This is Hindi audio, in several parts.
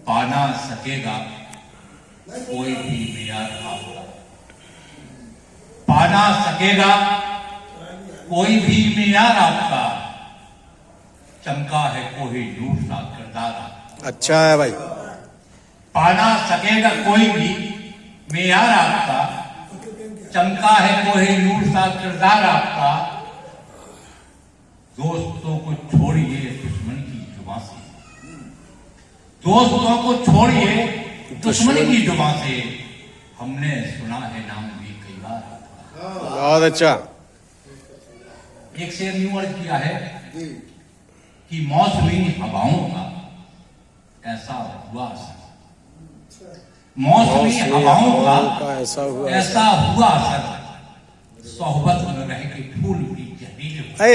पा ना सकेगा कोई भी मेयार आपका, पा ना सकेगा कोई भी मेयार आपका, चमका है कोई नूर सा किरदार आपका। अच्छा है भाई। पा ना सकेगा कोई भी मेयार आपका, चमका है कोई नूर सा किरदार आपका। दोस्तों को छोड़िए दुश्मन की जुबान से, दोस्तों को छोड़िए दुश्मन की जुबान से, हमने सुना है नाम भी कई बार आपका। बहुत अच्छा। एक शेर यूं अर्ज किया है कि मौसमी हवाओं का ऐसा हुआ असर, मौसमी हवाओं का ऐसा हुआ असर, सोहबत में रह के फूल भी जहरीले हो। ऐ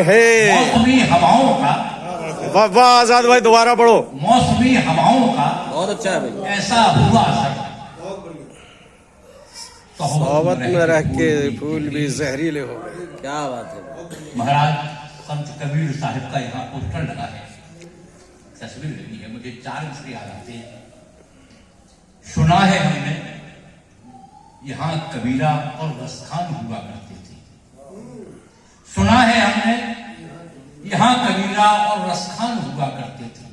है मौसमी हवाओं का, वाह वाह आजाद भाई दोबारा पढ़ो। मौसमी हवाओं का बहुत अच्छा है भाई। ऐसा हुआ असर, सोहबत में रह के फूल भी जहरीले हो गए। क्या बात है। महाराज संत कबीर साहिब का यहाँ पोस्टर लगा है, तस्वीर लगी है, मुझे 4 मिसरे याद आते हैं। सुना है हमने यहाँ कबीरा और रसखान हुआ करते थे, सुना है हमने यहाँ कबीरा और रसखान हुआ करते थे।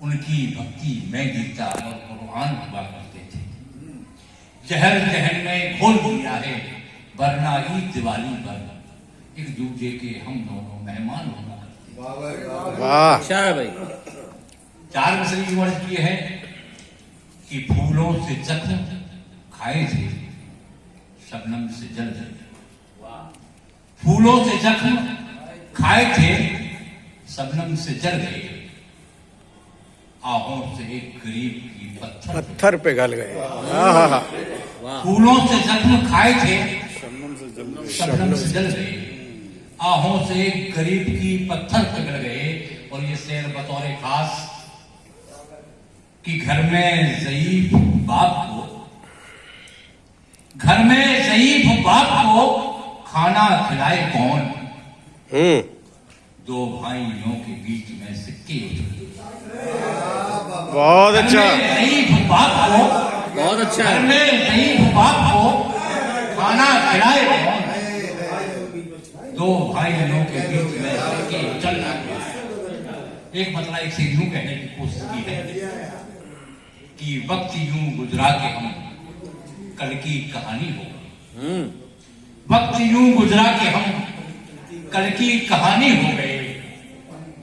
उनकी भक्ति में गीता और कुरान हुआ करते थे। जहर जहन में घोल दिया है, वरना ईद दिवाली पर एक दूसरे के हम दोनों मेहमान हुआ करते थे। वाह अच्छा है भाई। 4 मिसरे वर्ष किए हैं कि फूलों से जख्म खाए थे, शबनम से जल गए। फूलों से जख्म खाए थे, शबनम से जल गए। आहों से एक गरीब की पत्थर पे गल गए। फूलों से जख्म खाए थे, शबनम से जल गए। आहों से एक गरीब की पत्थर पे गल गए। और ये शेर बतौर खास कि घर में ज़ईफ बाप को, घर में ज़ईफ बाप को खाना खिलाए कौन। 2 भाइयों के बीच में सिक्के उछले। बहुत अच्छा। ज़ईफ बाप को, बहुत अच्छा घर है। में ज़ईफ बाप को खाना खिलाए कौन। 2 भाइयों के बीच में सिक्के उछल रहे। एक मतलब एक से यूं कहने की कोशिश की है कि वक्त यूं गुजरा के हम कल की कहानी हो गई। वक्त यूं गुजरा के हम कल की कहानी हो गए।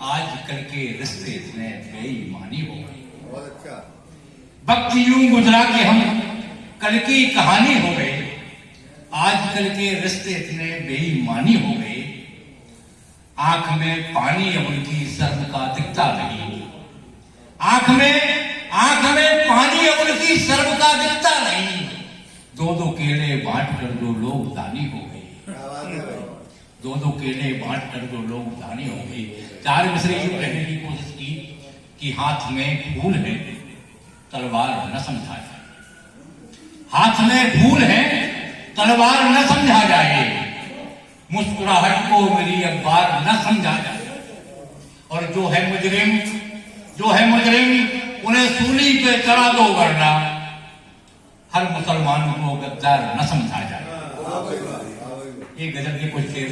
आज कल के रिश्ते इतने बेईमानी हो गए। वक्त यूं गुजरा के हम कल की कहानी हो गए। आज कल के रिश्ते इतने बेईमानी हो गए। आंख में पानी अब उनकी शर्म का दिखता नहीं। आंख में पानी अब उनकी शर्म का दिखता नहीं। 2 केले बांट कर 2 लोग दानी हो गए। 2 केले बांट कर 2 लोग दानी हो गए। 4 मिसरे यूं कहने की कोशिश की कि हाथ में फूल है, तलवार न समझा जाए। हाथ में फूल है, तलवार न समझा जाए। मुस्कुराहट को मेरी अखबार न समझा जाए। और जो है मुजरिम उन्हें सूली पे चढ़ा दो, वरना हर मुसलमान को गद्दार न समझा जाए। एक गजल के कुछ शेर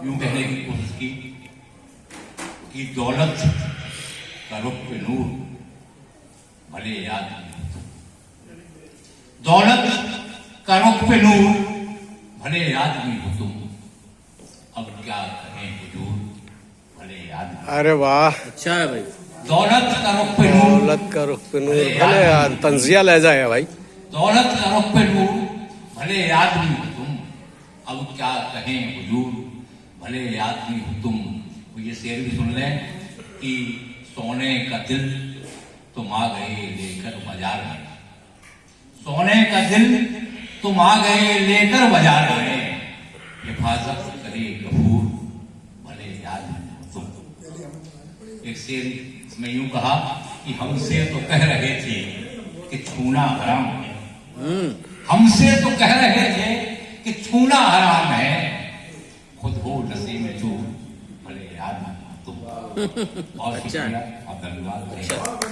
यूं कहने की कोशिश की कि दौलत का रुख पे नूर भले आदमी, दौलत का रुख पे नूर भले आदमी हो तुम, अब क्या कहें हुजूर भले आदमी। अरे वाह। अच्छा है भाई। दौलत का रुख पे नूर, दौलत का रुख पे नूर भले यार तंजिया ले जाए भाई। दौलत का रुख पे नूर भले आदमी हो तुम, अब क्या कहें हुजूर भले आदमी हो तुम। वो ये शेर भी सुन लें कि सोने का दिल तुम आ गए लेकर बाजार में। सोने का दिल तुम आ गए लेकर बाजार में। हिफाजत करे गफूर भले आदमी हो तुम। एक शेर इसमें यूं कहा कि हमसे तो कह रहे थे कि छूना हराम है। हमसे तो कह रहे थे कि छूना हराम है, खुद हो नसीब में जो भले आदमी। तुम बहुत अच्छा है। शुक्रिया, आप धन्यवाद।